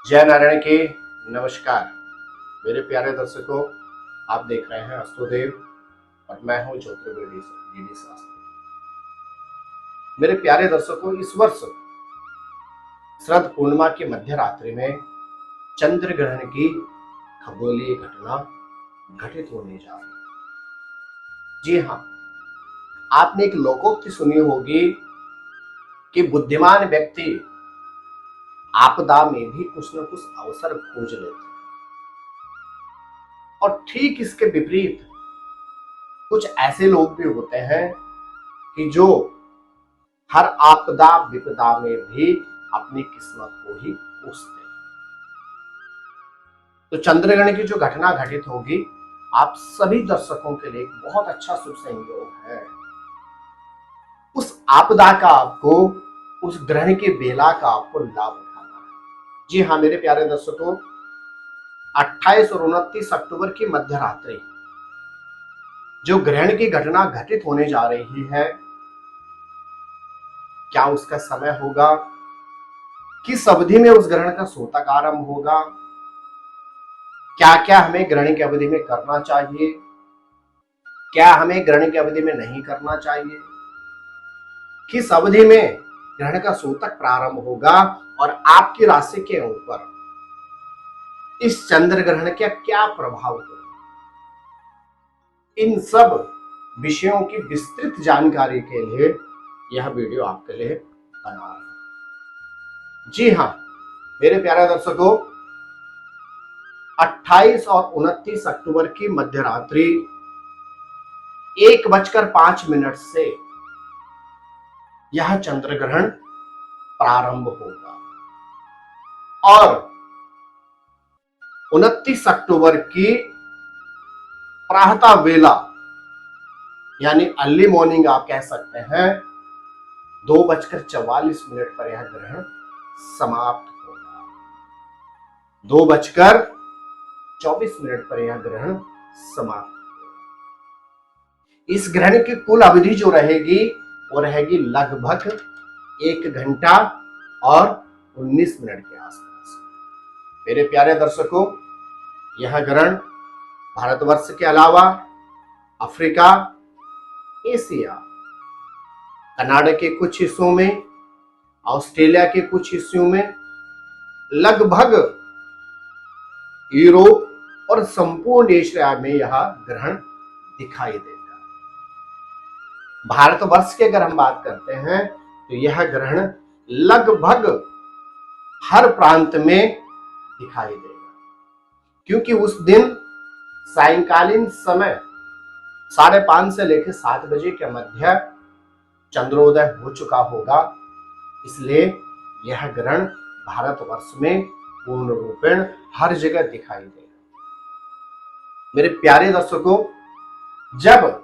जय नारायण के नमस्कार। मेरे प्यारे दर्शकों, आप देख रहे हैं अस्तुदेव और मैं हूं ज्योतिर्वेदी डीडी शास्त्री। मेरे प्यारे दर्शकों, इस वर्ष शरद पूर्णिमा की मध्य रात्रि में चंद्र ग्रहण की खगोलीय घटना घटित होने जा रही है। जी हाँ, आपने एक लोकोक्ति सुनी होगी कि बुद्धिमान व्यक्ति आपदा में भी कुछ न कुछ अवसर खोज लेते हैं, और ठीक इसके विपरीत कुछ ऐसे लोग भी होते हैं कि जो हर आपदा विपदा में भी अपनी किस्मत को ही कोसते हैं। तो चंद्रग्रहण की जो घटना घटित होगी, आप सभी दर्शकों के लिए एक बहुत अच्छा शुभ संयोग है। उस आपदा का आपको, उस ग्रहण के बेला का आपको लाभ उठाना है। जी हाँ मेरे प्यारे दर्शकों, 28 और 29 अक्टूबर की मध्य रात्रि जो ग्रहण की घटना घटित होने जा रही है, क्या उसका समय होगा, किस अवधि में उस ग्रहण का सूतक आरंभ होगा, क्या क्या हमें ग्रहण की अवधि में करना चाहिए, क्या हमें ग्रहण की अवधि में नहीं करना चाहिए, किस अवधि में ग्रहण का सूतक प्रारंभ होगा और आपकी राशि के ऊपर इस चंद्र ग्रहण का क्या प्रभाव होगा, इन सब विषयों की विस्तृत जानकारी के लिए यह वीडियो आपके लिए बना रहा हूं। जी हाँ मेरे प्यारे दर्शकों, 28 और 29 अक्टूबर की मध्य रात्रि 1:05 से यह चंद्र ग्रहण प्रारंभ होगा और 29 अक्टूबर की प्रातः वेला यानी अर्ली मॉर्निंग आप कह सकते हैं, 2:44 पर यह ग्रहण समाप्त होगा। 2:24 पर यह ग्रहण समाप्त होगा। इस ग्रहण की कुल अवधि जो रहेगी वो रहेगी लगभग 1 घंटा और 19 मिनट के आसपास। मेरे प्यारे दर्शकों, यह ग्रहण भारतवर्ष के अलावा अफ्रीका, एशिया, कनाडा के कुछ हिस्सों में, ऑस्ट्रेलिया के कुछ हिस्सों में, लगभग यूरोप और संपूर्ण एशिया में यह ग्रहण दिखाई देगा। भारतवर्ष की अगर हम बात करते हैं तो यह ग्रहण लगभग हर प्रांत में दिखाई देगा, क्योंकि उस दिन सायंकालीन समय 5:30 से लेकर 7 बजे के मध्य चंद्रोदय हो चुका होगा। इसलिए यह ग्रहण भारतवर्ष में पूर्ण रूपेण हर जगह दिखाई देगा। मेरे प्यारे दर्शकों, जब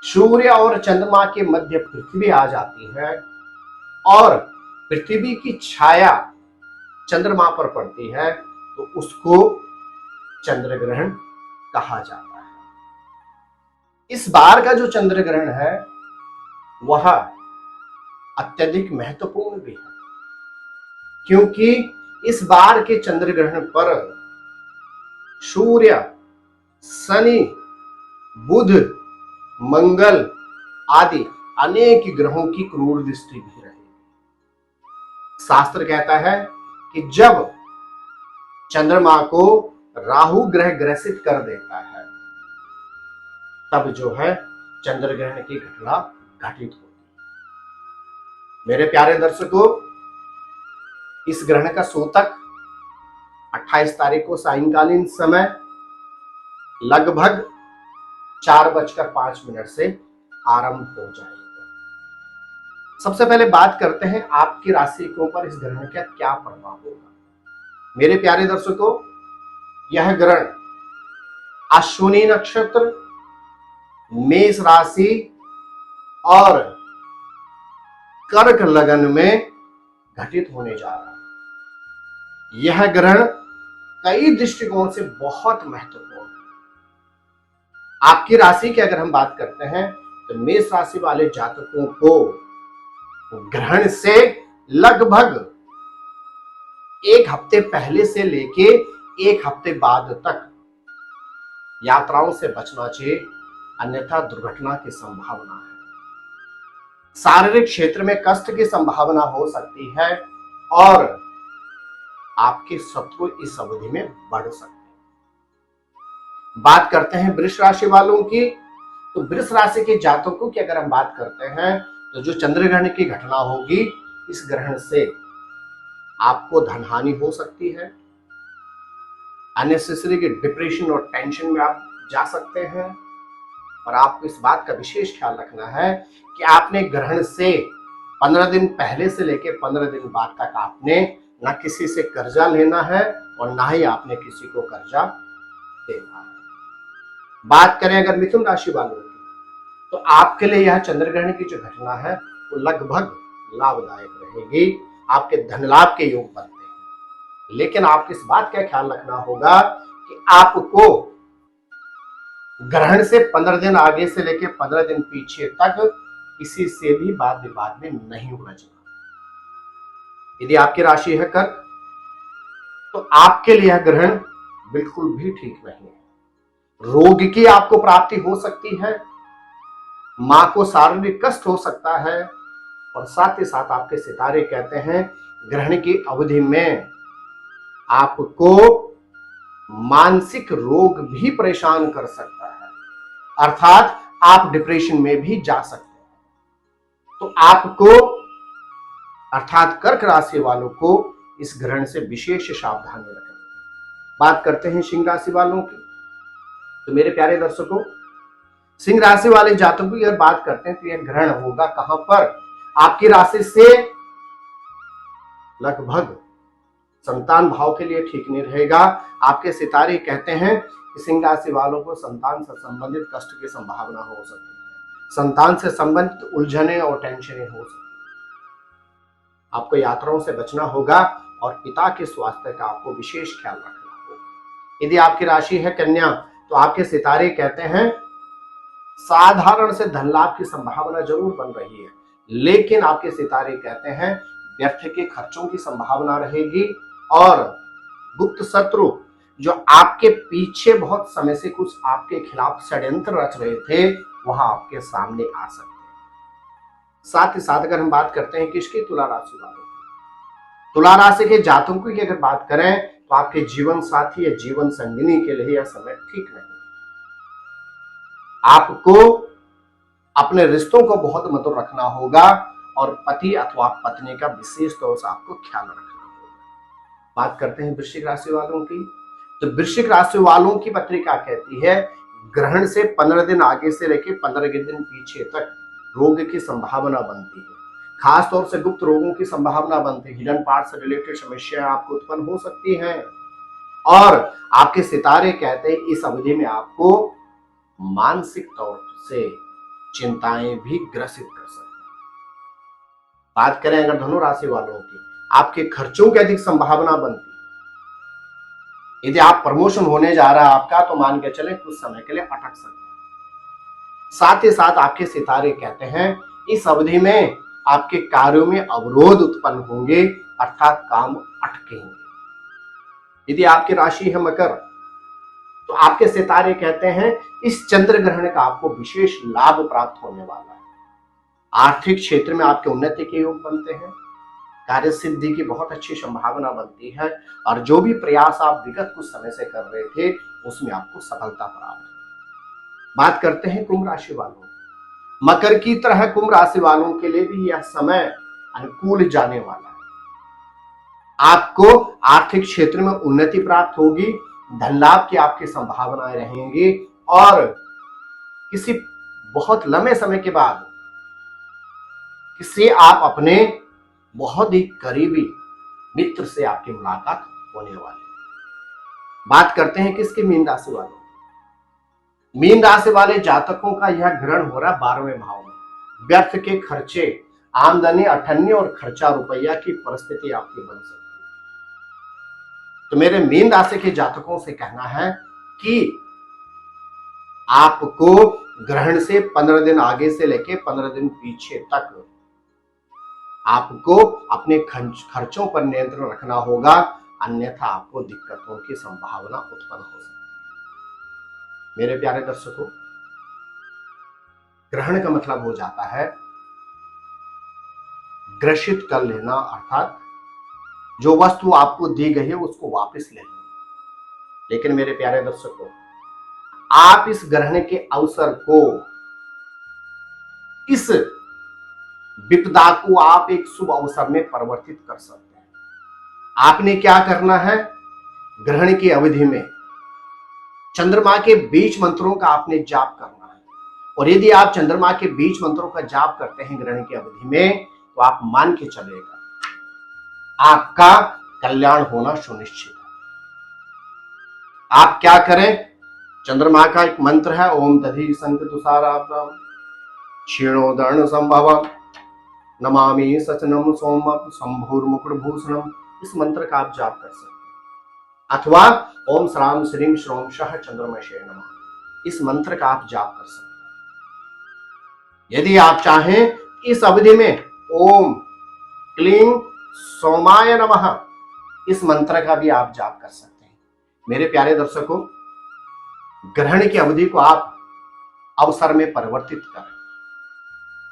सूर्य और चंद्रमा के मध्य पृथ्वी आ जाती है और पृथ्वी की छाया चंद्रमा पर पड़ती है तो उसको चंद्र ग्रहण कहा जाता है। इस बार का जो चंद्र ग्रहण है वह अत्यधिक महत्वपूर्ण भी है, क्योंकि इस बार के चंद्र ग्रहण पर सूर्य, शनि, बुध, मंगल आदि अनेक ग्रहों की क्रूर दृष्टि भी रहेगी। शास्त्र कहता है कि जब चंद्रमा को राहु ग्रह ग्रसित कर देता है तब जो है चंद्र ग्रहण की घटना घटित होती है। मेरे प्यारे दर्शकों, इस ग्रहण का सूतक 28 तारीख को सायंकालीन समय लगभग 4:05 से आरंभ हो जाएगा। सबसे पहले बात करते हैं आपकी राशि के ऊपर इस ग्रहण का क्या प्रभाव होगा। मेरे प्यारे दर्शकों, यह ग्रहण अश्विनी नक्षत्र, मेष राशि और कर्क लगन में घटित होने जा रहा है। यह ग्रहण कई दृष्टिकोण से बहुत महत्वपूर्ण है। आपकी राशि की अगर हम बात करते हैं तो मेष राशि वाले जातकों को ग्रहण से लगभग एक हफ्ते पहले से लेके एक हफ्ते बाद तक यात्राओं से बचना चाहिए, अन्यथा दुर्घटना की संभावना है। शारीरिक क्षेत्र में कष्ट की संभावना हो सकती है और आपके शत्रु इस अवधि में बढ़ सकते हैं। बात करते हैं वृष राशि वालों की। तो वृष राशि के जातकों की अगर हम बात करते हैं तो जो चंद्र ग्रहण की घटना होगी, इस ग्रहण से आपको धन हानि हो सकती है, अननेसेसरी के डिप्रेशन और टेंशन में आप जा सकते हैं। और आपको इस बात का विशेष ख्याल रखना है कि आपने ग्रहण से 15 दिन पहले से लेकर 15 दिन बाद तक आपने न किसी से कर्जा लेना है और ना ही आपने किसी को कर्जा देना है। बात करें अगर मिथुन राशि वालों की, तो आपके लिए यह चंद्र ग्रहण की जो घटना है वो लगभग लाभदायक रहेगी। आपके धन लाभ के योग बनते हैं, लेकिन आपको इस बात का ख्याल रखना होगा कि आपको ग्रहण से 15 दिन आगे से लेकर 15 दिन पीछे तक किसी से भी वाद विवाद में नहीं उलझना। यदि आपकी राशि है कर्क, तो आपके लिए यह ग्रहण बिल्कुल भी ठीक नहीं है। रोग की आपको प्राप्ति हो सकती है, मां को शारीरिक कष्ट हो सकता है, और साथ ही साथ आपके सितारे कहते हैं ग्रहण की अवधि में आपको मानसिक रोग भी परेशान कर सकता है, अर्थात आप डिप्रेशन में भी जा सकते हैं। तो आपको अर्थात कर्क राशि वालों को इस ग्रहण से विशेष सावधानी रखनी। बात करते हैं सिंह राशि वालों की। तो मेरे प्यारे दर्शकों, सिंह राशि वाले जातकों की अगर बात करते हैं तो यह ग्रहण होगा कहां पर? आपकी राशि से लगभग संतान भाव के लिए ठीक नहीं रहेगा। आपके सितारे कहते हैं कि सिंह राशि वालों को संतान से संबंधित कष्ट की संभावना हो सकती है, संतान से संबंधित उलझने और टेंशनें हो सकती है। आपको यात्राओं से बचना होगा और पिता के स्वास्थ्य का आपको विशेष ख्याल रखना होगा। यदि आपकी राशि है कन्या, तो आपके सितारे कहते हैं साधारण से धन लाभ की संभावना जरूर बन रही है, लेकिन आपके सितारे कहते हैं व्यर्थ के खर्चों की संभावना रहेगी और गुप्त शत्रु जो आपके पीछे बहुत समय से कुछ आपके खिलाफ षड्यंत्र रच रहे थे, वहां आपके सामने आ सकते हैं। साथ ही साथ अगर हम बात करते हैं किसकी? तुला राशि वालों की। तुला राशि के जातकों की अगर बात करें तो आपके जीवन साथी या जीवन संगिनी के लिए यह समय ठीक नहीं। आपको अपने रिश्तों को बहुत मधुर रखना होगा और पति अथवा पत्नी का विशेष तौर से आपको ख्याल रखना होगा। बात करते हैं वृश्चिक राशि वालों की। तो वृश्चिक राशि वालों की पत्रिका कहती है ग्रहण से 15 दिन आगे से लेकर 15 दिन पीछे तक रोग की संभावना बनती है, खास तौर से गुप्त रोगों की संभावना बनती है। हिडन पार्ट से रिलेटेड समस्याएं आपको उत्पन्न हो सकती हैं और आपके सितारे कहते हैं इस अवधि में आपको मानसिक तौर से चिंताएं भी ग्रसित कर सकती हैं। बात करें अगर धनु राशि वालों की, आपके खर्चों की अधिक संभावना बनती है। यदि आप प्रमोशन होने जा रहा है आपका, तो मान के चले कुछ समय के लिए अटक सकता है। साथ ही साथ आपके सितारे कहते हैं इस अवधि में आपके कार्यों में अवरोध उत्पन्न होंगे, अर्थात काम अटकेंगे। यदि आपकी राशि है मकर, तो आपके सितारे कहते हैं इस चंद्र ग्रहण का आपको विशेष लाभ प्राप्त होने वाला है। आर्थिक क्षेत्र में आपके उन्नति के योग बनते हैं, कार्य सिद्धि की बहुत अच्छी संभावना बनती है और जो भी प्रयास आप विगत कुछ समय से कर रहे थे उसमें आपको सफलता प्राप्त है। बात करते हैं कुंभ राशि वालों। मकर की तरह कुंभ राशि वालों के लिए भी यह समय अनुकूल जाने वाला है। आपको आर्थिक क्षेत्र में उन्नति प्राप्त होगी, धन लाभ की आपकी संभावनाएं रहेंगी और किसी बहुत लंबे समय के बाद किसी आप अपने बहुत ही करीबी मित्र से आपकी मुलाकात होने वाली है। बात करते हैं किसकी? मीन राशि वालों। मीन राशि वाले जातकों का यह ग्रहण हो रहा है 12वें भाव में। व्यर्थ के खर्चे, आमदनी अठन्नी और खर्चा रुपया की परिस्थिति आपकी बन सकती है। तो मेरे मीन राशि के जातकों से कहना है कि आपको ग्रहण से 15 दिन आगे से लेके 15 दिन पीछे तक आपको अपने खर्चों पर नियंत्रण रखना होगा, अन्यथा आपको दिक्कतों की संभावना उत्पन्न हो सकती है। मेरे प्यारे दर्शकों, ग्रहण का मतलब हो जाता है ग्रसित कर लेना, अर्थात जो वस्तु आपको दी गई है उसको वापस ले लेना। लेकिन मेरे प्यारे दर्शकों, आप इस ग्रहण के अवसर को, इस विपदा को आप एक शुभ अवसर में परिवर्तित कर सकते हैं। आपने क्या करना है, ग्रहण की अवधि में चंद्रमा के बीज मंत्रों का आपने जाप करना है। और यदि आप चंद्रमा के बीज मंत्रों का जाप करते हैं ग्रहण की अवधि में, तो आप मान के चलेगा आपका कल्याण होना सुनिश्चित है। आप क्या करें, चंद्रमा का एक मंत्र है, ओम दधि संक तुषाराभ्याम क्षीणोदर्ण संभवम नमामि सचनम सोम शंभुर्मुकुटभूषणम। इस मंत्र का आप जाप कर सकते हैं। अथवा ओम श्राम श्रीम श्रोम शः चंद्रमशे नमः, इस मंत्र का आप जाप कर सकते हैं। यदि आप चाहें इस अवधि में ओम क्लीं सोमाय नमः, इस मंत्र का भी आप जाप कर सकते हैं। मेरे प्यारे दर्शकों, ग्रहण की अवधि को आप अवसर में परिवर्तित करें।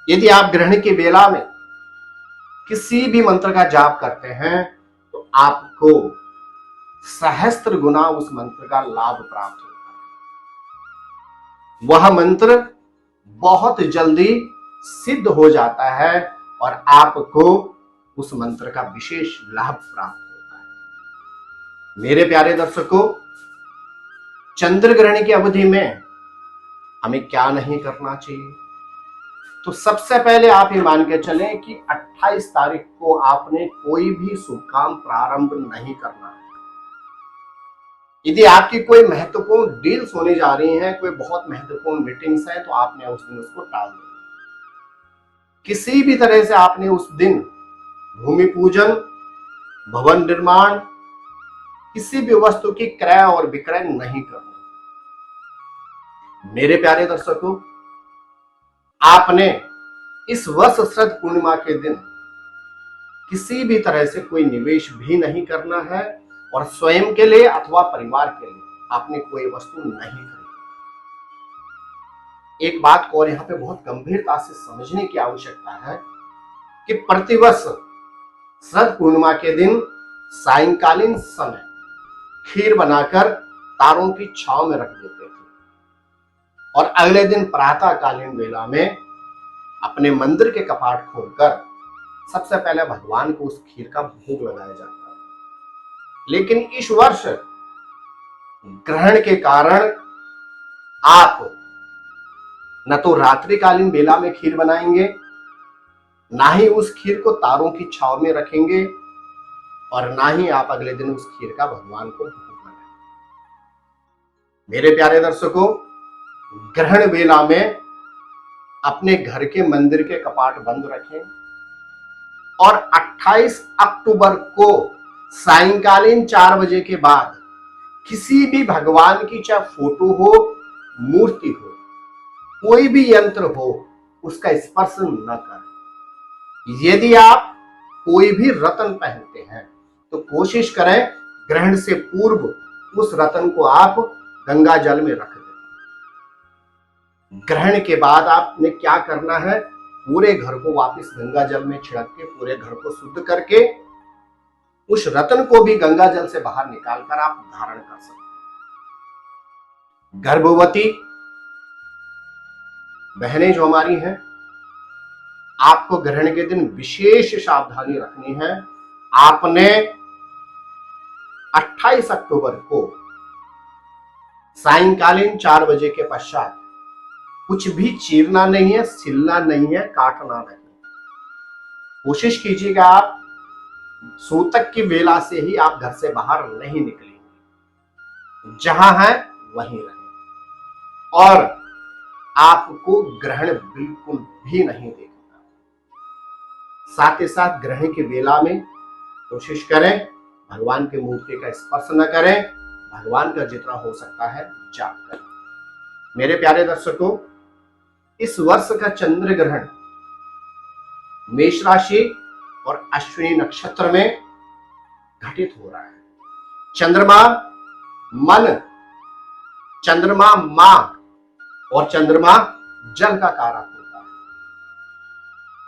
यदि आप ग्रहण की बेला में किसी भी मंत्र का जाप करते हैं तो आपको सहस्त्र गुना उस मंत्र का लाभ प्राप्त होता है। वह मंत्र बहुत जल्दी सिद्ध हो जाता है और आपको उस मंत्र का विशेष लाभ प्राप्त होता है। मेरे प्यारे दर्शकों, चंद्र ग्रहण की अवधि में हमें क्या नहीं करना चाहिए, तो सबसे पहले आप ये मान के चलें कि 28 तारीख को आपने कोई भी शुभ काम प्रारंभ नहीं करना है। यदि आपकी कोई महत्वपूर्ण डील्स होने जा रही हैं, कोई बहुत महत्वपूर्ण मीटिंग्स हैं, तो आपने उस दिन उसको टाल देना। किसी भी तरह से आपने उस दिन भूमि पूजन, भवन निर्माण, किसी भी वस्तु की क्रय और विक्रय नहीं करना। मेरे प्यारे दर्शकों, आपने इस वर्ष श्रद्ध पूर्णिमा के दिन किसी भी तरह से कोई निवेश भी नहीं करना है और स्वयं के लिए अथवा परिवार के लिए आपने कोई वस्तु नहीं खरीदी। एक बात और यहां पे बहुत गंभीरता से समझने की आवश्यकता है कि प्रतिवर्ष श्रद्ध पूर्णिमा के दिन सायंकालीन समय खीर बनाकर तारों की छांव में रख देते थे और अगले दिन प्रातःकालीन वेला में अपने मंदिर के कपाट खोलकर सबसे पहले भगवान को उस खीर का भोग लगाया जाता है। लेकिन इस वर्ष ग्रहण के कारण आप न तो रात्रिकालीन बेला में खीर बनाएंगे, ना ही उस खीर को तारों की छांव में रखेंगे और ना ही आप अगले दिन उस खीर का भगवान को भोग लगाएंगे। मेरे प्यारे दर्शकों, ग्रहण बेला में अपने घर के मंदिर के कपाट बंद रखें और 28 अक्टूबर को सायंकालीन 4 बजे के बाद किसी भी भगवान की चाहे फोटो हो, मूर्ति हो, कोई भी यंत्र हो, उसका स्पर्श न करें। यदि आप कोई भी रत्न पहनते हैं तो कोशिश करें ग्रहण से पूर्व उस रत्न को आप गंगा जल में रख दें। ग्रहण के बाद आपने क्या करना है, पूरे घर को वापस गंगा जल में छिड़क के पूरे घर को शुद्ध करके उस रत्न को भी गंगा जल से बाहर निकालकर आप धारण कर सकते हैं। गर्भवती बहनें जो हमारी हैं, आपको ग्रहण के दिन विशेष सावधानी रखनी है। आपने 28 अक्टूबर को सायंकालीन 4 बजे के पश्चात कुछ भी चीरना नहीं है, छिलना नहीं है, काटना नहीं। कोशिश कीजिएगा आप सूतक की वेला से ही आप घर से बाहर नहीं निकलेंगे, जहां है वहीं रहें और आपको ग्रहण बिल्कुल भी नहीं देखना। साथ ही साथ ग्रहण की वेला में कोशिश करें भगवान की मूर्ति का स्पर्श न करें, भगवान का जितना हो सकता है जाप करें। मेरे प्यारे दर्शकों, इस वर्ष का चंद्र ग्रहण मेष राशि और अश्विनी नक्षत्र में घटित हो रहा है। चंद्रमा मन, चंद्रमा मां और चंद्रमा जल का कारक होता है।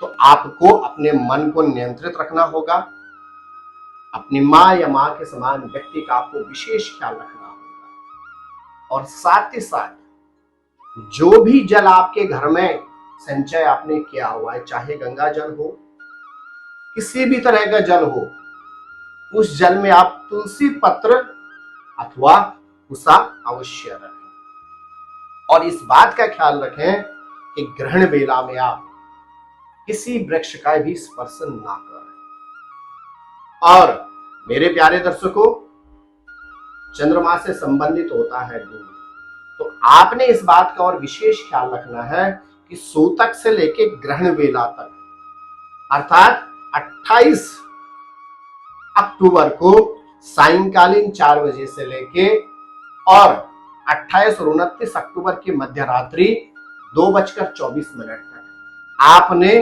तो आपको अपने मन को नियंत्रित रखना होगा। अपनी मां या मां के समान व्यक्ति का आपको विशेष ख्याल रखना होगा। और साथ ही साथ जो भी जल आपके घर में संचय आपने किया हुआ है, चाहे गंगा जल हो, किसी भी तरह का जल हो, उस जल में आप तुलसी पत्र अथवा कुसा अवश्य रखें। और इस बात का ख्याल रखें कि ग्रहण बेला में आप किसी वृक्ष का भी स्पर्श ना करें। और मेरे प्यारे दर्शकों, चंद्रमा से संबंधित होता है दूध, तो आपने इस बात का और विशेष ख्याल रखना है कि सूतक से लेके ग्रहण बेला तक, अर्थात 28 अक्टूबर को सायंकालीन 4 बजे से लेके और 28 और 29 अक्टूबर की मध्य रात्रि 2:24 तक आपने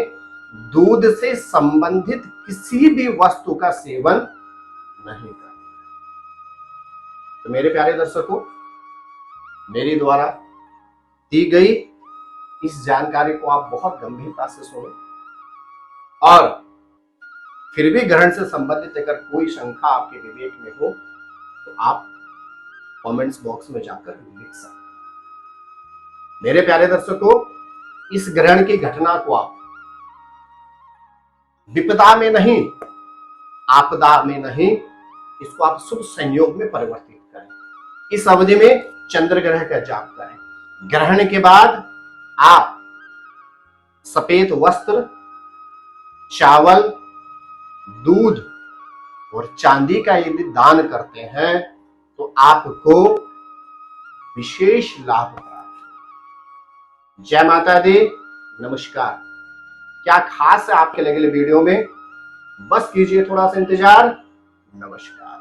दूध से संबंधित किसी भी वस्तु का सेवन नहीं करना। तो मेरे प्यारे दर्शकों, मेरी द्वारा दी गई इस जानकारी को आप बहुत गंभीरता से सुने और फिर भी ग्रहण से संबंधित अगर कोई शंका आपके विवेक में हो तो आप कमेंट्स बॉक्स में जाकर लिख सकते हैं। मेरे प्यारे दर्शकों, इस ग्रहण की घटना को आप विपदा में नहीं, आपदा में नहीं, इसको आप शुभ संयोग में परिवर्तित करें। इस अवधि में चंद्र ग्रह का जाप करें। ग्रहण के बाद आप सफेद वस्त्र, चावल, दूध और चांदी का यदि दान करते हैं तो आपको विशेष लाभ प्राप्त। जय माता दी, नमस्कार। क्या खास है आपके लगे वीडियो में? बस कीजिए थोड़ा सा इंतजार। नमस्कार।